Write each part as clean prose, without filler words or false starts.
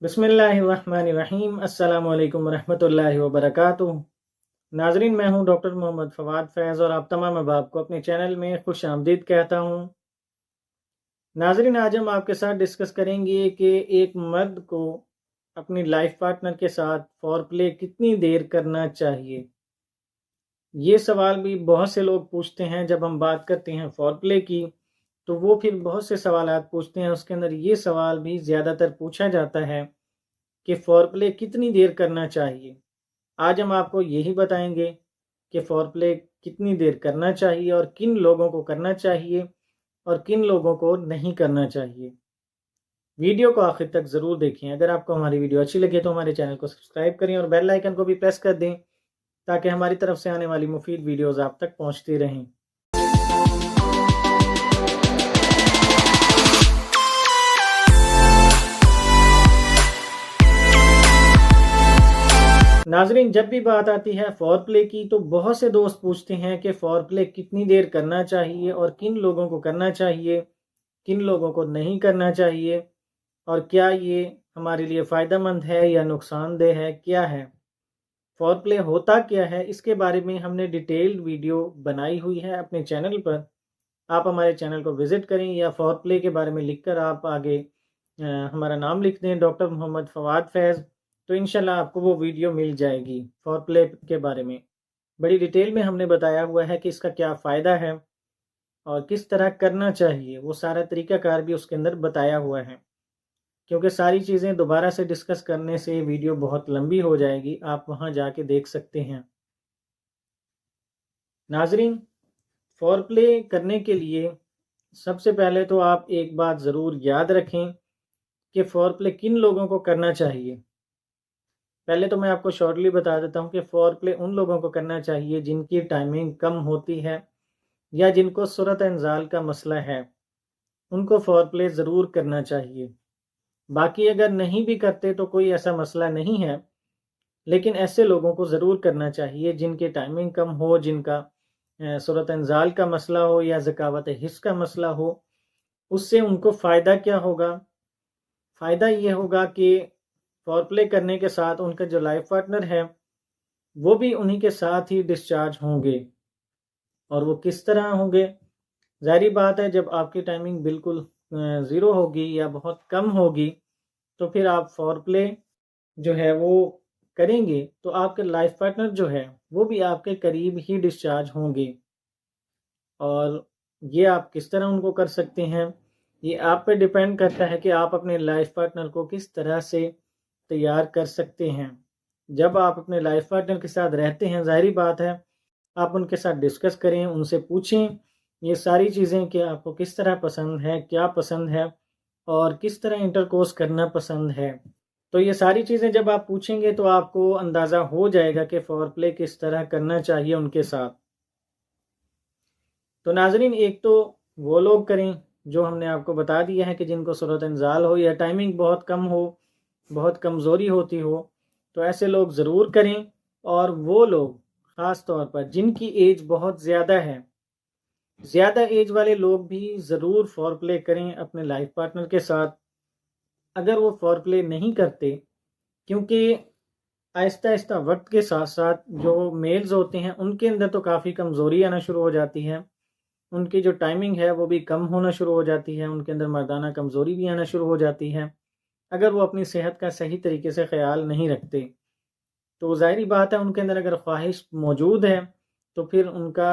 बिस्मिल्लाहिर्रहमानिर्रहीम। अस्सलाम वालेकुम रहमतुल्लाहि व बरकातुहू। नाजरीन, मैं हूं डॉक्टर मोहम्मद फवाद फैज़ और आप तमाम अहबाब को अपने चैनल में खुश आमदीद कहता हूं। नाजरीन, आज हम आपके साथ डिस्कस करेंगे कि एक मर्द को अपनी लाइफ पार्टनर के साथ फोरप्ले कितनी देर करना चाहिए। ये सवाल भी बहुत से लोग पूछते हैं। जब हम बात करते हैं फोरप्ले की तो वो फिर बहुत से सवालात पूछते हैं। उसके अंदर ये सवाल भी ज़्यादातर पूछा जाता है कि फोरप्ले कितनी देर करना चाहिए। आज हम आपको यही बताएंगे कि फोरप्ले कितनी देर करना चाहिए और किन लोगों को करना चाहिए और किन लोगों को नहीं करना चाहिए। वीडियो को आखिर तक ज़रूर देखें। अगर आपको हमारी वीडियो अच्छी लगे तो हमारे चैनल को सब्सक्राइब करें और बेल आइकन को भी प्रेस कर दें ताकि हमारी तरफ से आने वाली मुफीद वीडियोज़ आप तक पहुँचती रहें। नाजरीन, जब भी बात आती है फोरप्ले की तो बहुत से दोस्त पूछते हैं कि फोरप्ले कितनी देर करना चाहिए और किन लोगों को करना चाहिए, किन लोगों को नहीं करना चाहिए और क्या ये हमारे लिए फ़ायदेमंद है या नुकसानदेह है, क्या है फोरप्ले, होता क्या है। इसके बारे में हमने डिटेल्ड वीडियो बनाई हुई है अपने चैनल पर। आप हमारे चैनल को विज़िट करें या फोरप्ले के बारे में लिखकर आप आगे हमारा नाम लिख दें, डॉक्टर मोहम्मद फवाद फैज़, तो इंशाल्लाह आपको वो वीडियो मिल जाएगी। फोरप्ले के बारे में बड़ी डिटेल में हमने बताया हुआ है कि इसका क्या फ़ायदा है और किस तरह करना चाहिए। वो सारा तरीक़ाकार भी उसके अंदर बताया हुआ है। क्योंकि सारी चीज़ें दोबारा से डिस्कस करने से वीडियो बहुत लंबी हो जाएगी, आप वहाँ जाके देख सकते हैं। नाजरीन, फोरप्ले करने के लिए सबसे पहले तो आप एक बात ज़रूर याद रखें कि फोरप्ले किन लोगों को करना चाहिए। पहले तो मैं आपको शॉर्टली बता देता हूँ कि फोरप्ले उन लोगों को करना चाहिए जिनकी टाइमिंग कम होती है या जिनको सूरत इंजाल का मसला है, उनको फोरप्ले ज़रूर करना चाहिए। बाकी अगर नहीं भी करते तो कोई ऐसा मसला नहीं है, लेकिन ऐसे लोगों को ज़रूर करना चाहिए जिनकी टाइमिंग कम हो, जिनका सूरत इंजाल का मसला हो या ज़कावत हिस्स का मसला हो। उससे उनको फ़ायदा क्या होगा? फ़ायदा ये होगा कि फोरप्ले करने के साथ उनका जो लाइफ पार्टनर है वो भी उन्हीं के साथ ही डिस्चार्ज होंगे। और वो किस तरह होंगे? ज़ाहिर बात है, जब आपकी टाइमिंग बिल्कुल ज़ीरो होगी या बहुत कम होगी तो फिर आप फोरप्ले जो है वो करेंगे तो आपके लाइफ पार्टनर जो है वो भी आपके करीब ही डिस्चार्ज होंगे। और ये आप किस तरह उनको कर सकते हैं, ये आप पे डिपेंड करता है कि आप अपने लाइफ पार्टनर को किस तरह से तैयार कर सकते हैं। जब आप अपने लाइफ पार्टनर के साथ रहते हैं, ज़ाहिर बात है आप उनके साथ डिस्कस करें, उनसे पूछें ये सारी चीज़ें कि आपको किस तरह पसंद है, क्या पसंद है और किस तरह इंटरकोर्स करना पसंद है। तो ये सारी चीज़ें जब आप पूछेंगे तो आपको अंदाज़ा हो जाएगा कि फोरप्ले किस तरह करना चाहिए उनके साथ। तो नाजरीन, एक तो वो लोग करें जो हमने आपको बता दिया है कि जिनको सूरत इंजाल हो या टाइमिंग बहुत कम हो, बहुत कमज़ोरी होती हो, तो ऐसे लोग ज़रूर करें। और वो लोग ख़ास तौर पर जिनकी एज बहुत ज़्यादा है, ज़्यादा एज वाले लोग भी ज़रूर फोरप्ले करें अपने लाइफ पार्टनर के साथ। अगर वो फोरप्ले नहीं करते, क्योंकि आहिस्ता आहिस्ता वक्त के साथ साथ जो मेल्स होते हैं उनके अंदर तो काफ़ी कमज़ोरी आना शुरू हो जाती है, उनकी जो टाइमिंग है वो भी कम होना शुरू हो जाती है, उनके अंदर मर्दाना कमज़ोरी भी आना शुरू हो जाती है अगर वो अपनी सेहत का सही तरीके से ख्याल नहीं रखते। तो ज़ाहिर बात है उनके अंदर अगर ख्वाहिश मौजूद है तो फिर उनका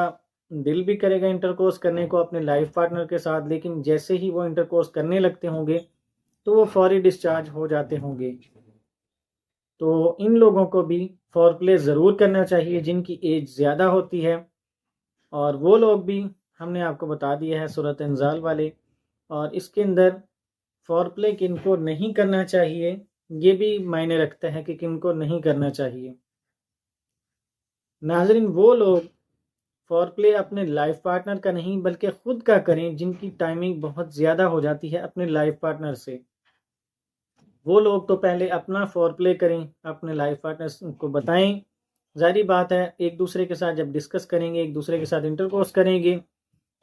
दिल भी करेगा इंटरकोर्स करने को अपने लाइफ पार्टनर के साथ, लेकिन जैसे ही वो इंटरकोर्स करने लगते होंगे तो वो फौरी डिस्चार्ज हो जाते होंगे। तो इन लोगों को भी फोरप्ले ज़रूर करना चाहिए जिनकी एज ज़्यादा होती है। और वो लोग भी हमने आपको बता दिया है सूरत इंजाल वाले। और इसके अंदर फोरप्ले किनको नहीं करना चाहिए ये भी मायने रखता है कि किनको नहीं करना चाहिए। नाजरीन, वो लोग फोरप्ले अपने लाइफ पार्टनर का नहीं बल्कि ख़ुद का करें जिनकी टाइमिंग बहुत ज़्यादा हो जाती है अपने लाइफ पार्टनर से। वो लोग तो पहले अपना फोरप्ले करें, अपने लाइफ पार्टनर को बताएं। ज़ाहिर बात है एक दूसरे के साथ जब डिस्कस करेंगे, एक दूसरे के साथ इंटरकोर्स करेंगे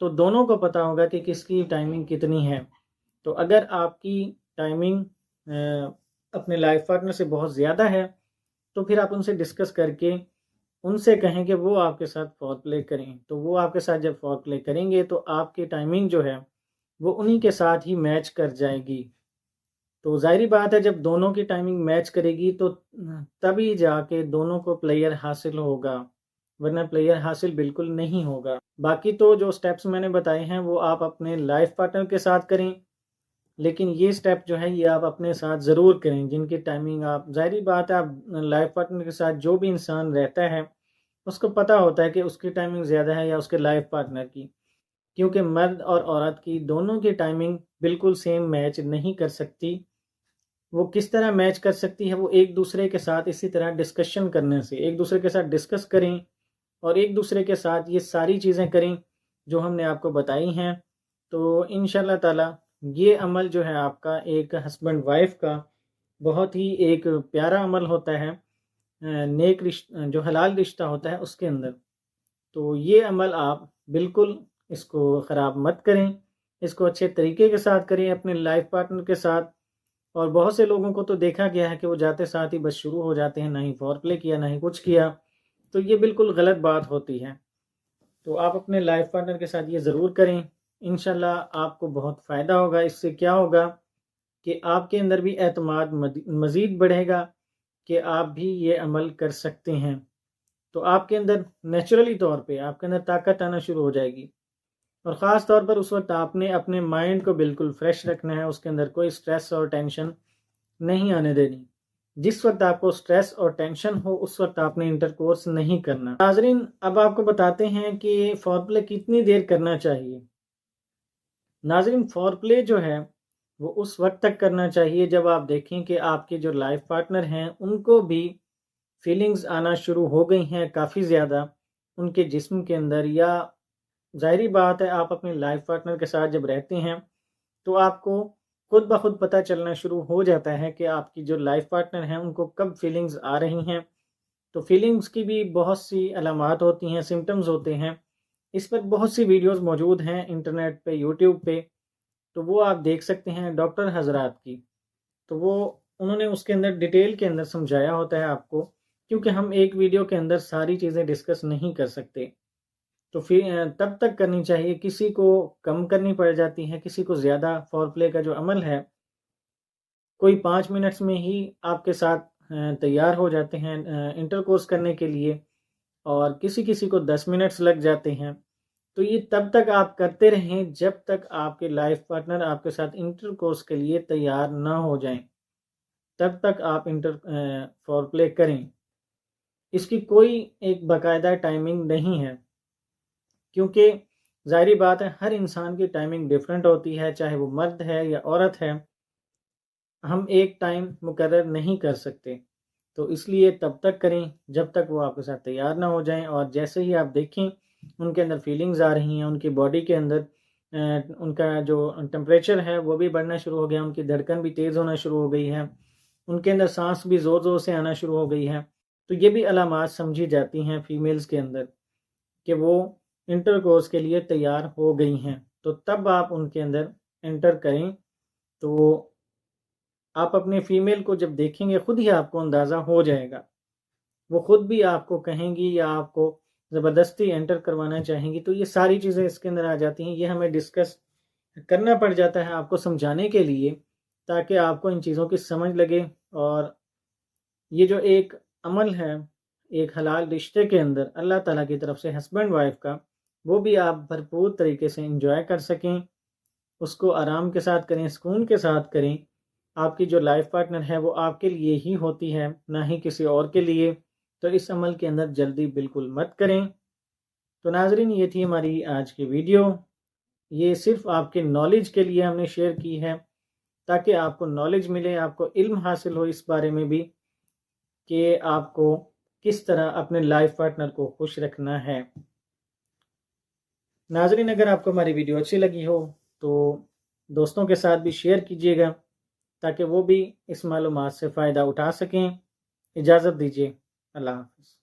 तो दोनों को पता होगा कि किसकी टाइमिंग कितनी है। तो अगर आपकी टाइमिंग اپنے لائف پارٹنر سے بہت زیادہ ہے تو پھر آپ ان سے ڈسکس کر کے ان سے کہیں کہ وہ آپ کے ساتھ فور پلے کریں. تو وہ آپ کے ساتھ جب فور پلے کریں گے تو آپ کی ٹائمنگ جو ہے وہ انہی کے ساتھ ہی میچ کر جائے گی. تو ظاہری بات ہے جب دونوں کی ٹائمنگ میچ کرے گی تو تبھی جا کے دونوں کو پلیئر حاصل ہوگا، ورنہ پلیئر حاصل بالکل نہیں ہوگا. باقی تو جو سٹیپس میں نے بتائے ہیں وہ آپ اپنے لائف پارٹنر کے ساتھ کریں، لیکن یہ سٹیپ جو ہے یہ آپ اپنے ساتھ ضرور کریں جن کی ٹائمنگ آپ، ظاہری بات ہے آپ لائف پارٹنر کے ساتھ جو بھی انسان رہتا ہے اس کو پتہ ہوتا ہے کہ اس کی ٹائمنگ زیادہ ہے یا اس کے لائف پارٹنر کی، کیونکہ مرد اور عورت کی دونوں کی ٹائمنگ بالکل سیم میچ نہیں کر سکتی. وہ کس طرح میچ کر سکتی ہے؟ وہ ایک دوسرے کے ساتھ اسی طرح ڈسکشن کرنے سے، ایک دوسرے کے ساتھ ڈسکس کریں اور ایک دوسرے کے ساتھ یہ ساری چیزیں کریں جو ہم نے آپ کو بتائی ہیں. تو انشاءاللہ تعالی یہ عمل جو ہے آپ کا ایک ہسبینڈ وائف کا بہت ہی ایک پیارا عمل ہوتا ہے، نیک رشتہ جو حلال رشتہ ہوتا ہے اس کے اندر. تو یہ عمل آپ بالکل اس کو خراب مت کریں، اس کو اچھے طریقے کے ساتھ کریں اپنے لائف پارٹنر کے ساتھ. اور بہت سے لوگوں کو تو دیکھا گیا ہے کہ وہ جاتے ساتھ ہی بس شروع ہو جاتے ہیں، نہ ہی فور پلے کیا نہ ہی کچھ کیا، تو یہ بالکل غلط بات ہوتی ہے. تو آپ اپنے لائف پارٹنر کے ساتھ یہ ضرور کریں، انشاءاللہ آپ کو بہت فائدہ ہوگا. اس سے کیا ہوگا کہ آپ کے اندر بھی اعتماد مزید بڑھے گا کہ آپ بھی یہ عمل کر سکتے ہیں. تو آپ کے اندر نیچرلی طور پہ آپ کے اندر طاقت آنا شروع ہو جائے گی. اور خاص طور پر اس وقت آپ نے اپنے مائنڈ کو بالکل فریش رکھنا ہے، اس کے اندر کوئی سٹریس اور ٹینشن نہیں آنے دینی. جس وقت آپ کو سٹریس اور ٹینشن ہو اس وقت آپ نے انٹرکورس نہیں کرنا. ناظرین اب آپ کو بتاتے ہیں کہ فور پلے کتنی دیر کرنا چاہیے. ناظرین فور پلے جو ہے وہ اس وقت تک کرنا چاہیے جب آپ دیکھیں کہ آپ کے جو لائف پارٹنر ہیں ان کو بھی فیلنگز آنا شروع ہو گئی ہیں کافی زیادہ ان کے جسم کے اندر. یا ظاہری بات ہے آپ اپنے لائف پارٹنر کے ساتھ جب رہتے ہیں تو آپ کو خود بخود پتہ چلنا شروع ہو جاتا ہے کہ آپ کی جو لائف پارٹنر ہیں ان کو کب فیلنگز آ رہی ہیں. تو فیلنگز کی بھی بہت سی علامات ہوتی ہیں، سمٹمز ہوتے ہیں. اس پر بہت سی ویڈیوز موجود ہیں انٹرنیٹ پہ، یوٹیوب پہ، تو وہ آپ دیکھ سکتے ہیں ڈاکٹر حضرات کی. تو وہ انہوں نے اس کے اندر ڈیٹیل کے اندر سمجھایا ہوتا ہے آپ کو، کیونکہ ہم ایک ویڈیو کے اندر ساری چیزیں ڈسکس نہیں کر سکتے. تو پھر تب تک کرنی چاہیے، کسی کو کم کرنی پڑ جاتی ہے، کسی کو زیادہ. فور پلے کا جو عمل ہے کوئی 5 منٹس میں ہی آپ کے ساتھ تیار ہو جاتے ہیں انٹرکورس کرنے کے لیے، اور کسی کسی کو 10 منٹس لگ جاتے ہیں. تو یہ تب تک آپ کرتے رہیں جب تک آپ کے لائف پارٹنر آپ کے ساتھ انٹرکورس کے لیے تیار نہ ہو جائیں، تب تک آپ فور پلے کریں. اس کی کوئی ایک باقاعدہ ٹائمنگ نہیں ہے، کیونکہ ظاہری بات ہے ہر انسان کی ٹائمنگ ڈیفرنٹ ہوتی ہے، چاہے وہ مرد ہے یا عورت ہے. ہم ایک ٹائم مقرر نہیں کر سکتے. تو اس لیے تب تک کریں جب تک وہ آپ کے ساتھ تیار نہ ہو جائیں. اور جیسے ہی آپ دیکھیں ان کے اندر فیلنگز آ رہی ہیں، ان کی باڈی کے اندر ان کا جو ٹمپریچر ہے وہ بھی بڑھنا شروع ہو گیا، ان کی دھڑکن بھی تیز ہونا شروع ہو گئی ہے، ان کے اندر سانس بھی زور زور سے آنا شروع ہو گئی ہے، تو یہ بھی علامات سمجھی جاتی ہیں فیمیلز کے اندر کہ وہ انٹر کورس کے لیے تیار ہو گئی ہیں. تو تب آپ ان کے اندر انٹر کریں. تو آپ اپنے فیمیل کو جب دیکھیں گے خود ہی آپ کو اندازہ ہو جائے گا، وہ خود بھی آپ کو کہیں گی یا آپ کو زبردستی انٹر کروانا چاہیں گی. تو یہ ساری چیزیں اس کے اندر آ جاتی ہیں. یہ ہمیں ڈسکس کرنا پڑ جاتا ہے آپ کو سمجھانے کے لیے، تاکہ آپ کو ان چیزوں کی سمجھ لگے. اور یہ جو ایک عمل ہے ایک حلال رشتے کے اندر اللہ تعالیٰ کی طرف سے ہسبینڈ وائف کا، وہ بھی آپ بھرپور طریقے سے انجوائے کر سکیں، اس کو آرام کے ساتھ کریں، سکون کے ساتھ کریں. آپ کی جو لائف پارٹنر ہے وہ آپ کے لیے ہی ہوتی ہے، نہ ہی کسی اور کے لیے. تو اس عمل کے اندر جلدی بالکل مت کریں. تو ناظرین یہ تھی ہماری آج کی ویڈیو. یہ صرف آپ کے نالج کے لیے ہم نے شیئر کی ہے، تاکہ آپ کو نالج ملے، آپ کو علم حاصل ہو اس بارے میں بھی کہ آپ کو کس طرح اپنے لائف پارٹنر کو خوش رکھنا ہے. ناظرین اگر آپ کو ہماری ویڈیو اچھی لگی ہو تو دوستوں کے ساتھ بھی شیئر کیجیے گا، تاکہ وہ بھی اس معلومات سے فائدہ اٹھا سکیں. اجازت دیجیے، اللہ حافظ.